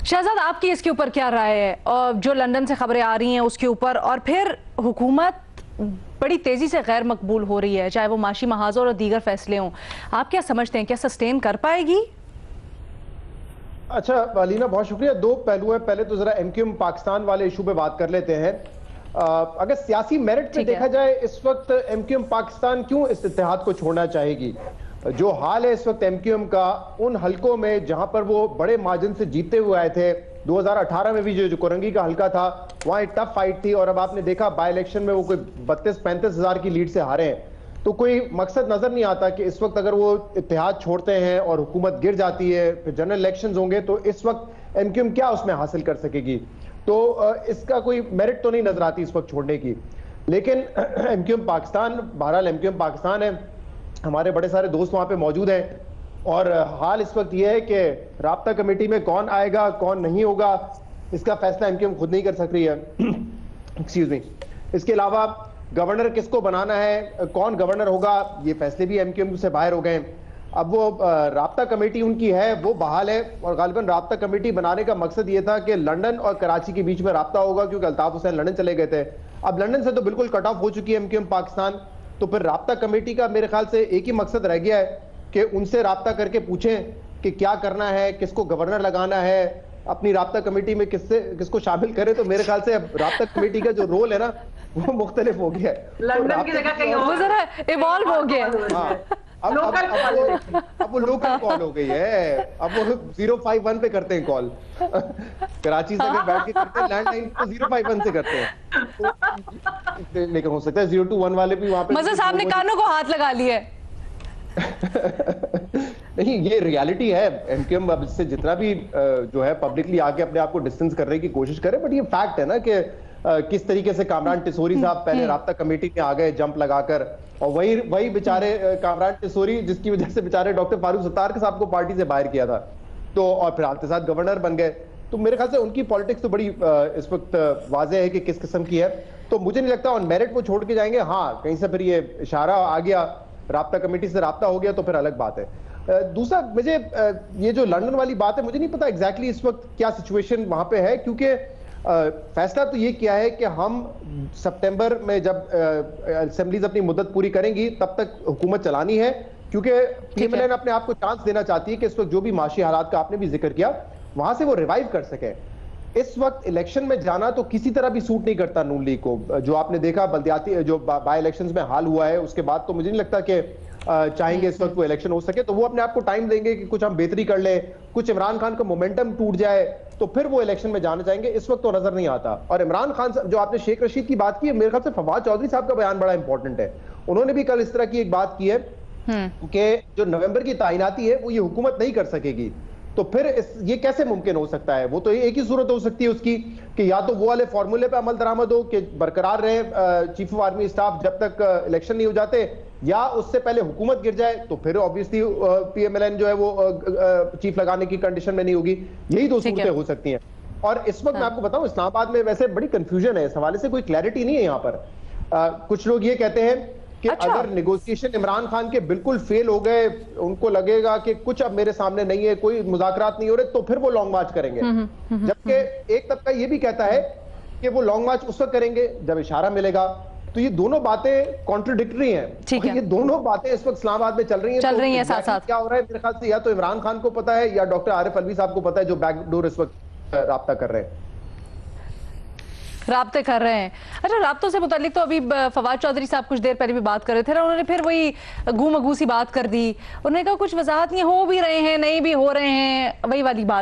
शहजाद, आपकी इसके ऊपर क्या राय है? और जो लंदन से खबरें आ रही हैं उसके ऊपर, और फिर हुकूमत बड़ी तेजी से गैर मकबूल हो रही है, चाहे वो माशी महाजों और दीगर फैसले हों, आप क्या समझते हैं, क्या सस्टेन कर पाएगी? अच्छा अलीना, बहुत शुक्रिया। दो पहलू हैं। पहले तो जरा एमक्यूएम पाकिस्तान वाले इशू पे बात कर लेते हैं। अगर सियासी मेरिट पे देखा जाए, इस वक्त एमक्यूएम पाकिस्तान क्यों इस इत्तेहाद को छोड़ना चाहेगी? जो हाल है इस वक्त एमक्यूएम का, उन हलकों में जहां पर वो बड़े मार्जिन से जीतते हुए आए थे, 2018 में भी जो कोरंगी का हलका था वहां एक टफ फाइट थी, और अब आपने देखा बाई इलेक्शन में वो कोई 32-35 हजार की लीड से हारे हैं। तो कोई मकसद नजर नहीं आता कि इस वक्त अगर वो इत्तेहाद छोड़ते हैं और हुकूमत गिर जाती है, फिर जनरल इलेक्शंस होंगे, तो इस वक्त एमक्यूएम क्या उसमें हासिल कर सकेगी? तो इसका कोई मेरिट तो नहीं नजर आती इस वक्त छोड़ने की। लेकिन एमक्यूएम पाकिस्तान, बहरहाल एमक्यूएम पाकिस्तान है, हमारे बड़े सारे दोस्त वहां पे मौजूद हैं, और हाल इस वक्त यह है कि राब्ता कमेटी में कौन आएगा कौन नहीं होगा, इसका फैसला एमक्यूएम खुद नहीं कर सक रही है। Excuse me. इसके अलावा गवर्नर किसको बनाना है, कौन गवर्नर होगा, ये फैसले भी एमक्यूएम से बाहर हो गए। अब वो राब्ता कमेटी उनकी है, वो बहाल है, और गालिबन राब्ता कमेटी बनाने का मकसद ये था कि लंदन और कराची के बीच में राब्ता होगा, क्योंकि अल्ताफ हुसैन लंदन चले गए थे। अब लंदन से तो बिल्कुल कट ऑफ हो चुकी है एमक्यूएम पाकिस्तान, तो फिर राब्ता कमेटी का मेरे ख्याल से एक ही मकसद रह गया है कि उनसे राब्ता करके पूछें कि क्या करना है, किसको गवर्नर लगाना है, अपनी राब्ता कमेटी में किसको शामिल करे। तो मेरे ख्याल से अब राब्ता कमेटी का जो रोल है ना, वो मुख्तलिफ हो गया है, लंदन की जगह कहीं और जरा इवॉल्व हो गया। अब वो लोकल कॉल हो गई है, अब वो 051 पे करते हैं कॉल। कराची से अगर बैठ के करते हैं लैंडलाइन को 051 से करते हैं, तो लेकिन हो सकता है 021 वाले भी वहां पे। मज़हर साहब ने कानों को हाथ लगा लिया। नहीं, ये रियलिटी है। एमक्यूएम अब इससे जितना भी जो है पब्लिकली आके अपने आप को डिस्टेंस करने की कोशिश करे, बट ये फैक्ट है ना कि किस तरीके से कामरान टिसोरी साहब पहले राब्ता कमेटी में आ गए जंप लगाकर, और वही बेचारे कामरान टिसोरी जिसकी वजह से बेचारे डॉक्टर फारूक सत्तार साहब को पार्टी से बाहर किया था, तो और फिर आपके साथ गवर्नर बन गए। तो मेरे ख्याल से उनकी पॉलिटिक्स तो बड़ी इस वक्त वाज़ेह है कि किस किस्म की है। तो मुझे नहीं लगता ऑन मेरिट वो छोड़ के जाएंगे। हाँ, कहीं से फिर ये इशारा आ गया, राब्ता कमेटी से राब्ता हो गया, तो फिर अलग बात है। दूसरा, मुझे ये जो लंदन वाली बात है, मुझे नहीं पता एग्जैक्टली इस वक्त क्या सिचुएशन वहां पे है, क्योंकि फैसला तो ये किया है कि हम सितंबर में जब असेंबलीज अपनी मुद्दत पूरी करेंगी तब तक हुकूमत चलानी है, क्योंकि पीएमएलएन अपने आप को चांस देना चाहती है कि इस वक्त जो भी माशी हालात का आपने भी जिक्र किया, वहां से वो रिवाइव कर सके। इस वक्त इलेक्शन में जाना तो किसी तरह भी सूट नहीं करता नून लीग को। जो आपने देखा बल्दियाती जो बाई इलेक्शंस में हाल हुआ है, उसके बाद तो मुझे नहीं लगता कि चाहेंगे इस वक्त वो इलेक्शन हो सके। तो वो अपने आप को टाइम देंगे कि कुछ हम बेहतरी कर लें, कुछ इमरान खान का मोमेंटम टूट जाए, तो फिर वो इलेक्शन में जाना चाहेंगे। इस वक्त तो नजर नहीं आता। और इमरान खान, जो आपने शेख रशीद की बात की है, मेरे ख्याल से फवाद चौधरी साहब का बयान बड़ा इंपॉर्टेंट है। उन्होंने भी कल इस तरह की एक बात की है कि जो नवंबर की तैनाती है वो ये हुकूमत नहीं कर सकेगी। तो फिर ये कैसे मुमकिन हो सकता है? वो तो एक ही सूरत हो सकती है उसकी कि या तो वो वाले फॉर्मूले पे अमल दरामद हो कि बरकरार रहे चीफ ऑफ आर्मी स्टाफ जब तक इलेक्शन नहीं हो जाते, या उससे पहले हुकूमत गिर जाए, तो फिर ऑब्वियसली पीएमएलएन जो है वो चीफ लगाने की कंडीशन में नहीं होगी। यही दो सूरतें हो सकती हैं। और इस वक्त मैं आपको बताऊं, इस्लामाबाद में वैसे बड़ी कंफ्यूजन है इस हवाले से, कोई क्लैरिटी नहीं है यहाँ पर। कुछ लोग ये कहते हैं कि अगर नेगोशिएशन इमरान खान के बिल्कुल फेल हो गए, उनको लगेगा कि कुछ अब मेरे सामने नहीं है, कोई मुज़ाकरात नहीं हो रहे, तो फिर वो लॉन्ग मार्च करेंगे। जबकि एक तबका ये भी कहता है कि वो लॉन्ग मार्च उस वक्त करेंगे जब इशारा मिलेगा। तो ये दोनों बातें कॉन्ट्रडिक्टरी हैं। ये दोनों बातें इस वक्त इस्लामाबाद में चल रही हैं। साथ साथ क्या हो रहा है मेरे ख्याल से या तो इमरान खान को पता है या डॉक्टर आरिफ अलवी साहब को पता है, जो बैकडोर इस वक्त राब्ता कर रहे हैं, राब्ते कर रहे हैं। अच्छा, राब्तों से मुतालिक तो अभी फवाद चौधरी साहब कुछ देर पहले भी बात कर रहे थे ना, उन्होंने फिर वही गूम सी बात कर दी। उन्होंने कहा कुछ वजाहत नहीं हो भी रहे हैं, नहीं भी हो रहे हैं, वही वाली बात।